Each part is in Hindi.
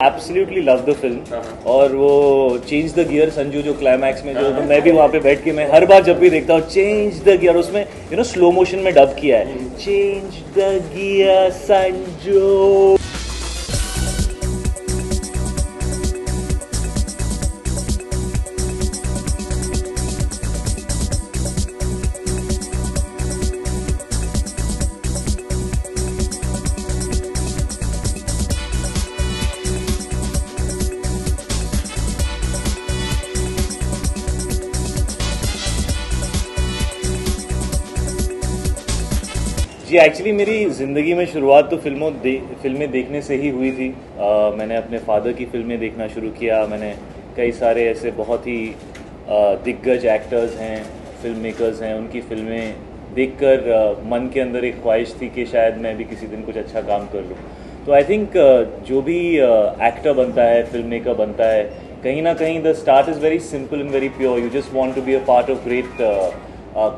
Absolutely love the film. और वो चेंज द गियर संजू जो क्लाइमैक्स में जो तो मैं भी वहाँ पे बैठ के मैं हर बार जब भी देखता हूँ चेंज द गियर, उसमें स्लो मोशन में डब किया है चेंज द गियर संजू। जी एक्चुअली मेरी ज़िंदगी में शुरुआत तो फिल्में देखने से ही हुई थी। मैंने अपने फादर की फिल्में देखना शुरू किया। मैंने कई सारे ऐसे बहुत ही दिग्गज एक्टर्स हैं, फिल्म मेकर्स हैं, उनकी फिल्में देखकर मन के अंदर एक ख्वाहिश थी कि शायद मैं भी किसी दिन कुछ अच्छा काम कर लूँ। तो आई थिंक जो भी एक्टर बनता है, फिल्म मेकर बनता है, कहीं ना कहीं the start is very simple and very pure. You just want to be a part of great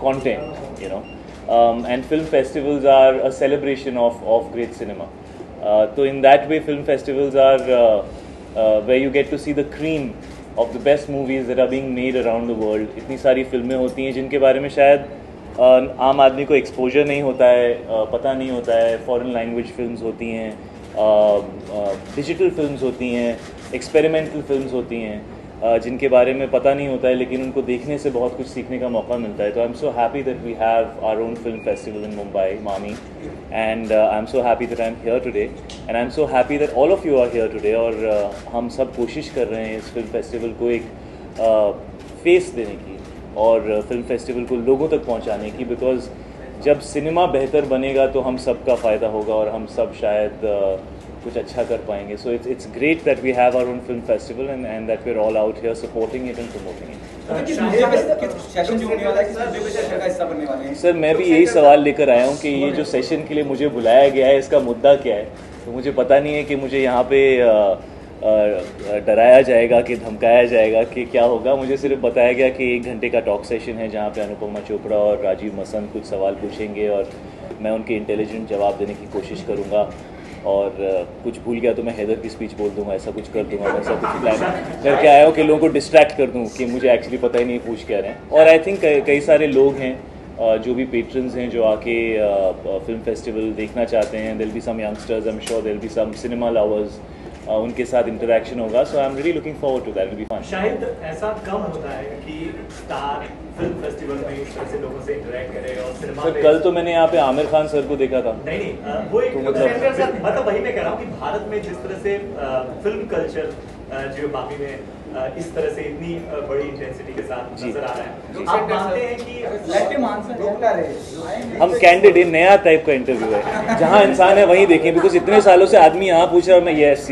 content, you know. And film festivals are a celebration of great cinema. So in that way, film festivals are where you get to see the cream of the best movies that are being made around the world. इतनी सारी फिल्में होती हैं जिनके बारे में शायद आम आदमी को एक्सपोजर नहीं होता है, पता नहीं होता है। फॉरेन लैंग्वेज फिल्म्स होती हैं, डिजिटल फिल्म्स होती हैं, एक्सपेरिमेंटल फिल्म्स होती हैं जिनके बारे में पता नहीं होता है, लेकिन उनको देखने से बहुत कुछ सीखने का मौका मिलता है। तो I am so happy that we have our own film festival in Mumbai, MAMI, and I am so happy that I am here today, and I am so happy that all of you are here today. और हम सब कोशिश कर रहे हैं इस फिल्म फेस्टिवल को एक फेस देने की और फिल्म फेस्टिवल को लोगों तक पहुंचाने की, बिकॉज जब सिनेमा बेहतर बनेगा तो हम सबका फ़ायदा होगा और हम सब शायद कुछ अच्छा कर पाएंगे। So it's great that we have our own film festival and that we are all out here supporting it and promoting it. Sir मैं भी यही सवाल लेकर आया हूँ कि ये जो सेशन के लिए मुझे बुलाया गया है इसका मुद्दा क्या है। तो मुझे पता नहीं है कि मुझे यहाँ पे डराया जाएगा कि धमकाया जाएगा कि क्या होगा। मुझे सिर्फ बताया गया कि 1 घंटे का टॉक सेशन है जहाँ पे अनुपमा चोपड़ा और राजीव मसंद कुछ सवाल पूछेंगे और मैं उनके इंटेलिजेंट जवाब देने की कोशिश करूँगा, और कुछ भूल गया तो मैं हैदर की स्पीच बोल दूंगा, ऐसा कुछ कर दूंगा। मैं ऐसा कुछ प्लान करके आया हूँ कि लोगों को डिस्ट्रैक्ट कर दूँ कि मुझे एक्चुअली पता ही नहीं पूछ क्या रहे हैं। और आई थिंक कई सारे लोग हैं जो भी पेट्रन्स हैं जो आके फिल्म फेस्टिवल देखना चाहते हैं। There will be some youngsters, I am sure there will be some cinema lovers, उनके साथ इंटरेक्शन होगा। So I am really looking forward to that, will be fun. शायद ऐसा कम होता है कि स्टार फिल्म फेस्टिवल में इस तरह से लोगों से इंटरेक्ट करे और सिनेमा सर कल तो मैंने यहाँ पे आमिर खान सर को देखा था। नहीं वो एक तो मतलब वही मैं कह रहा हूँ कि भारत में जिस तरह से फिल्म कल्चर जो बाकी में इस तरह से इतनी बड़ी इंटेंसिटी के साथ नजर आ रहा है, आप मानते हैं कि हम कैंडिड नया टाइप का इंटरव्यू है, जहाँ इंसान है वहीं देखें, बिकॉज इतने सालों से आदमी यहाँ पूछ रहा है और मैं यस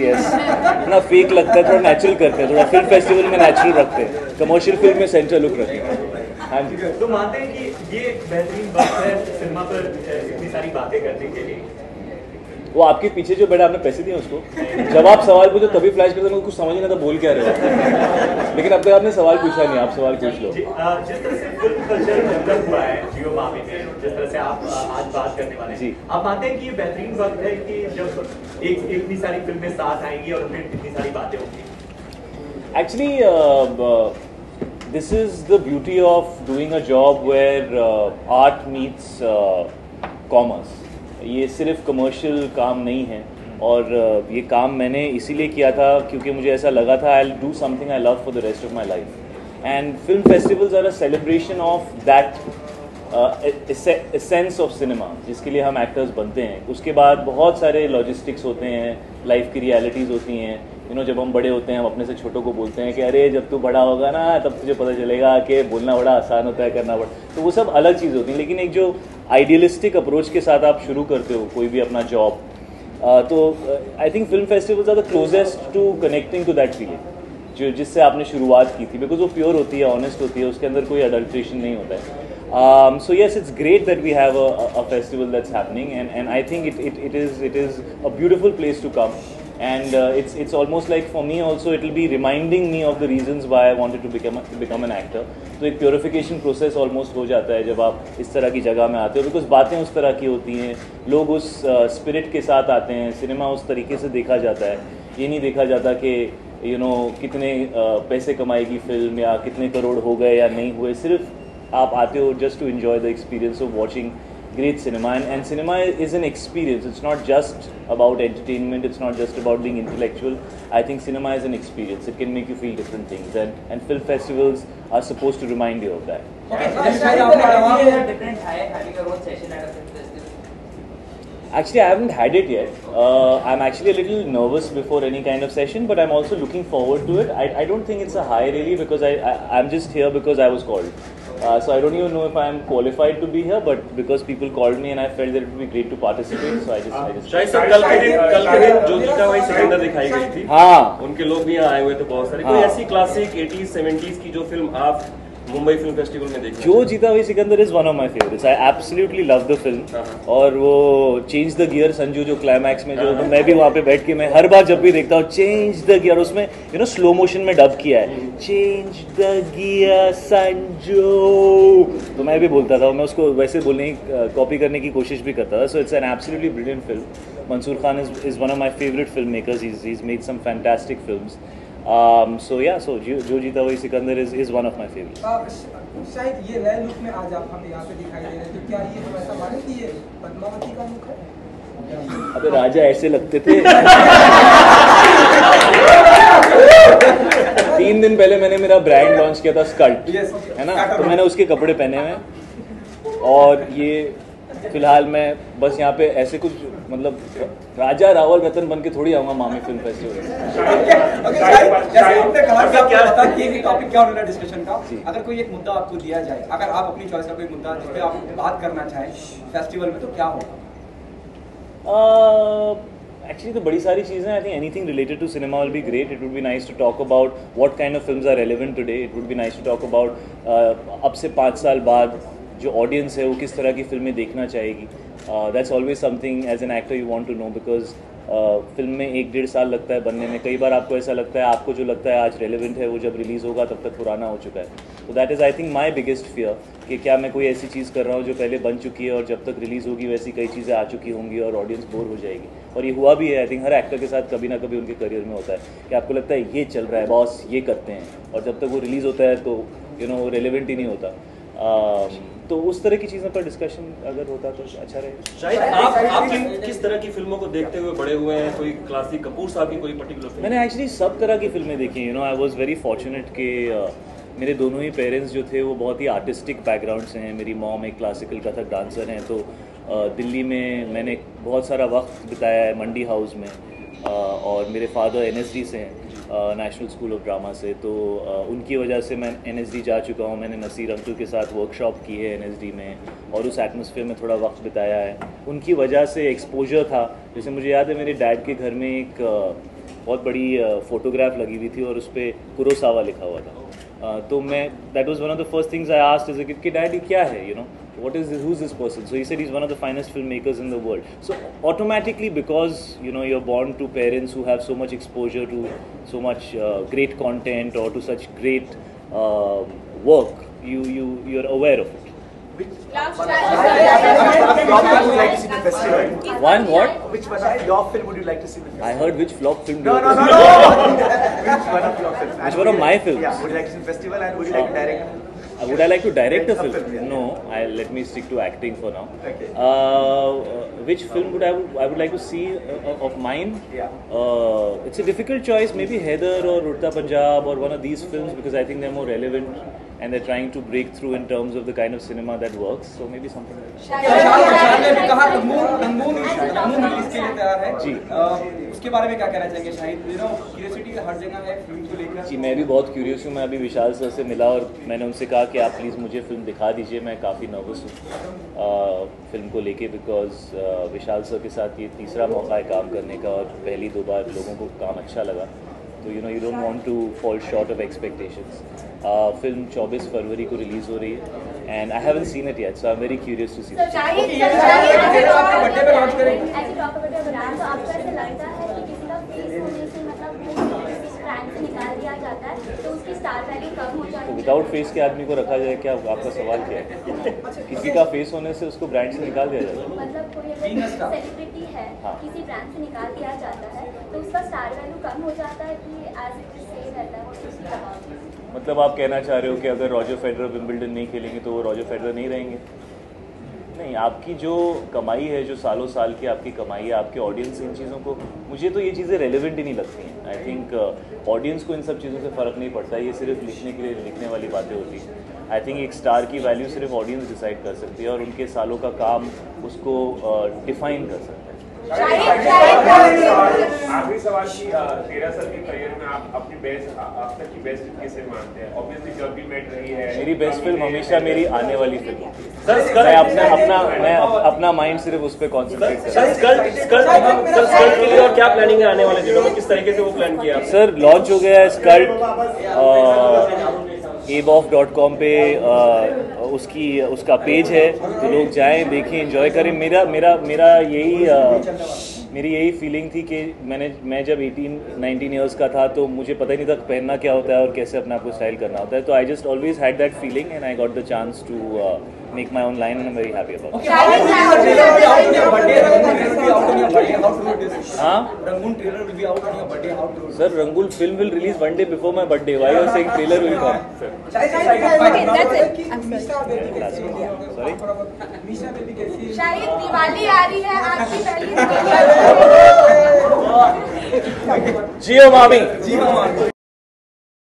ना फेक लगता है, थोड़ा नेचुरल करते हैं, थोड़ा फिल्म फेस्टिवल में नेचुरल रखते हैं, कमर्शियल फिल्म में सेंट्रल लुक रखते हैं। हाँ जी, तो मानते हैं कि ये बेहतरीन वक्त है सिनेमा पर इतनी सारी बातें करने के लिए। वो आपके पीछे जो बैठा, आपने पैसे दिए उसको? जब आप सवाल पूछो तभी फ्लैश करते, कुछ समझ नहीं आता बोल क्या रहे हो। लेकिन अब तक आपने सवाल पूछा नहीं, आप सवाल पूछ लो। जिस तरह से फिल्म कल्चर डेवलप हुआ है जियो मामी में, जिस तरह से आप आज बात करने वाले हैं, आप मानते हैं कि ये बेहतरीन वक्त है कि जब इतनी सारी फिल्में साथ आएंगी और उनमें इतनी सारी बातें होंगी? Actually, this is the beauty of doing a job where art meets commerce. ये सिर्फ कमर्शियल काम नहीं है, और ये काम मैंने इसीलिए किया था क्योंकि मुझे ऐसा लगा था I will do something I love for the rest of my life, and film festivals are a celebration of that essence of cinema जिसके लिए हम एक्टर्स बनते हैं। उसके बाद बहुत सारे लॉजिस्टिक्स होते हैं, लाइफ की रियलिटीज़ होती हैं। जब हम बड़े होते हैं हम अपने से छोटों को बोलते हैं कि अरे जब तू बड़ा होगा ना तब तुझे पता चलेगा कि बोलना बड़ा आसान होता है, करना बड़ा, तो वो सब अलग चीज़ होती है। लेकिन एक जो आइडियलिस्टिक अप्रोच के साथ आप शुरू करते हो कोई भी अपना जॉब, तो I think film festivals are the closest to connecting to that feeling जो जिससे आपने शुरुआत की थी, बिकॉज वो प्योर होती है, ऑनेस्ट होती है, उसके अंदर कोई अडल्ट्रेशन नहीं होता है। So yes, it's great that we have a festival that's happening, and I think it is a beautiful place to come, and it's almost like for me also it will be reminding me of the reasons why I wanted to become an actor. तो एक प्योरिफिकेशन प्रोसेस ऑलमोस्ट हो जाता है जब आप इस तरह की जगह में आते हो, बिकॉज बातें उस तरह की होती हैं, लोग उस स्पिरिट के साथ आते हैं, सिनेमा उस तरीके से देखा जाता है ये नहीं देखा जाता कि कितने पैसे कमाएगी फिल्म या कितने करोड़ हो गए या नहीं हुए. सिर्फ आप आते हो just to enjoy the experience of watching great cinema, and cinema is an experience. It's not just about entertainment, it's not just about being intellectual. I think cinema is an experience. It can make you feel different things, and film festivals are supposed to remind you of that. Okay, different having your own session at a film festival. Actually, I haven't had it yet. I'm actually a little nervous before any kind of session, but I'm also looking forward to it. I don't think it's a high really, because I'm just here because I was called. So I don't even know if I'm qualified to be here, but because people called me and I felt that it would be great to participate, so I just. शायद सर कल के दिन जो जीता वही सिकंदर दिखाई गई थी. हाँ. उनके लोग भी यहाँ आए हुए थे बहुत सारे. कोई ऐसी क्लासिक 80s 70s की जो फिल्म आप मुंबई फिल्म फेस्टिवल में देखी? जो जीता वही Sikandar is one of my favourites. I absolutely love the film. और वो चेंज द गियर संजू जो क्लाइमैक्स में जो मैं भी वहाँ पे बैठ के मैं हर बार जब भी देखता हूँ चेंज द गियर, उसमें स्लो मोशन में डब किया है चेंज द गियर संजू, तो मैं भी बोलता था, मैं उसको वैसे बोलने की कॉपी करने की कोशिश भी करता था. So it's an absolutely brilliant film. Mansoor Khan is one of my favourite film makers. He is made some fantastic films. So जो जीता वही Sikandar is one of my favorites. शायद ये नए लुक में आज आप हमें यहाँ पे दिखाई दे रहे हैं, तो क्या ये हम ऐसा माने कि ये पद्मावती का लुक है? अबे राजा ऐसे लगते थे. 3 दिन पहले मैंने मेरा ब्रांड लॉन्च किया था स्कल्ट, है ना, तो मैंने उसके कपड़े पहने हुए, और ये फिलहाल मैं बस यहाँ पे ऐसे कुछ मतलब राजा रावल रतन बन के थोड़ी आऊँगा मामी फिल्म फेस्टिवल. टॉपिक क्या होना डिस्कशन का, अगर कोई एक मुद्दा आपको दिया जाए, अगर आप अपनी चॉइस का कोई मुद्दा जिस पे आप बात करना चाहें फेस्टिवल में, तो क्या होगा? Actually, तो बड़ी सारी चीज़ें. I think anything related to cinema will be great. It would be nice to talk about what kind of films are relevant today. It would be nice to talk about अब से 5 साल बाद जो ऑडियंस है वो किस तरह की फिल्में देखना चाहेगी. That's always something as an actor you want to know, because film में 1-1.5 साल लगता है बनने में. कई बार आपको ऐसा लगता है, आपको जो लगता है आज रेलेवेंट है वो जब रिलीज़ होगा तब तक पुराना हो चुका है. तो that is I think my biggest fear कि क्या मैं कोई ऐसी चीज़ कर रहा हूँ जो पहले बन चुकी है और जब तक रिलीज़ होगी वैसी कई चीज़ें आ चुकी होंगी और ऑडियंस बोर हो जाएगी. और ये हुआ भी है. आई थिंक हर एक्टर के साथ कभी ना कभी उनके करियर में होता है कि आपको लगता है ये चल रहा है बॉस, ये करते हैं, और जब तक वो रिलीज़ होता है तो वो रेलेवेंट ही नहीं होता. तो उस तरह की चीज़ों पर डिस्कशन अगर होता तो अच्छा रहेगा. शायद आप किस तरह की फिल्मों को देखते हुए बड़े हुए हैं? कोई क्लासिक कपूर साहब की कोई पर्टिकुलर फिल्म? मैंने एक्चुअली सब तरह की फिल्में देखी. आई वाज वेरी फॉर्चुनेट कि मेरे दोनों ही पेरेंट्स जो थे वो बहुत ही आर्टिस्टिक बैकग्राउंड से हैं. मेरी मॉम एक क्लासिकल कथक डांसर हैं, तो दिल्ली में मैंने बहुत सारा वक्त बिताया है मंडी हाउस में, और मेरे फादर NSD से हैं, नेशनल स्कूल ऑफ ड्रामा से, तो उनकी वजह से मैं NSD जा चुका हूँ. मैंने नसीर अंकल के साथ वर्कशॉप की है NSD में, और उस एटमॉस्फेयर में थोड़ा वक्त बिताया है. उनकी वजह से एक्सपोजर था. जैसे मुझे याद है मेरे डैड के घर में एक बहुत बड़ी फ़ोटोग्राफ लगी हुई थी और उस पर कुरोसावा लिखा हुआ था. तो मैं that was one of the first things I asked as a kid कि डैडी क्या है, what is this, who's this person? So he said he's one of the finest filmmakers in the world. So automatically, because you're born to parents who have so much exposure to so much great content or to such great work, you're aware of it. One what? Which one of your film would you like to see? I heard which flop film. No. Which one of your films? Which one of my films? Yeah. Would you like to see festival and would you like to direct? Would I like to direct a film? Yeah. No, let me stick to acting for now. Okay. Which film would I would like to see of mine? Yeah. It's a difficult choice. Maybe Heather or Udta Punjab or one of these films, because I think they're more relevant and they're trying to break through in terms of the kind of cinema that works. So maybe something like that. ने भी कहा रंगून रिलीज के लिए तैयार है जी. उसके बारे में क्या कहना चाहेंगे? शाहिद, क्यूरियोसिटी हर जगह है फिल्म को लेकर. जी, मैं भी बहुत क्यूरियस हूँ. मैं अभी विशाल सर से मिला और मैंने उनसे कहा कि आप प्लीज़ मुझे फिल्म दिखा दीजिए. मैं काफ़ी नर्वस हूँ फिल्म को लेके, बिकॉज विशाल सर के साथ ये तीसरा मौका है काम करने का, और पहली 2 बार लोगों को काम अच्छा लगा. तो you don't want to fall short of expectations. Film 24 फरवरी को रिलीज़ हो रही है and I haven't seen it yet, so I'm very curious to see it. तो विदाउट फेस के आदमी को रखा जाए क्या? आपका सवाल क्या है? किसी का फेस होने से उसको ब्रांड से निकाल दिया जाए? Being a star. सेलिब्रिटी है, हाँ। किसी ब्रांड से निकाल दिया जाता है तो उसका स्टार वैल्यू कम हो जाता है कि एज इट इज सेम रहता है? मतलब आप कहना चाह रहे हो कि अगर रॉजर फेडरर विंबलडन नहीं खेलेंगे तो वो रॉजर फेडरर नहीं रहेंगे? नहीं, आपकी जो कमाई है, जो सालों साल की आपकी कमाई है, आपके ऑडियंस इन चीज़ों को, मुझे तो ये चीज़ें रेलेवेंट ही नहीं लगती हैं। आई थिंक ऑडियंस को इन सब चीज़ों से फ़र्क नहीं पड़ता, ये सिर्फ लिखने के लिए लिखने वाली बातें होती हैं। आई थिंक एक स्टार की वैल्यू सिर्फ ऑडियंस डिसाइड कर सकती है और उनके सालों का काम उसको डिफाइन कर सकता है। आखिरी सवाल की 13 साल की करियर में आप अपनी बेस्ट अब तक की बेस्ट फिल्म किसे मानते हैं? ऑब्वियसली जब भी मेट रही है, मेरी बेस्ट फिल्म हमेशा मेरी आने वाली फिल्म होती है। सर मैं अपना माइंड सिर्फ उस पर कॉन्सेंट्रेट करता हूँ। स्कल्ट के लिए और क्या प्लानिंग है आने वाले दिनों में, किस तरीके से वो प्लान किया? सर लॉन्च हो गया है स्कल्ट, abov.com पे उसका पेज है, तो लोग जाएं, देखें, एंजॉय करें। मेरी यही फीलिंग थी कि मैं जब 18-19 ईयर्स का था तो मुझे पता ही नहीं था पहनना क्या होता है और कैसे अपने आप को स्टाइल करना होता है। तो I just always had that feeling and I got the chance to make my own line and I am very happy about it. हाँ sir, Rangoon film will release 1 day before my birthday. Why you are saying trailer will come? Sorry? शायद दिवाली आ रही है, आपकी पहली जियो मामी।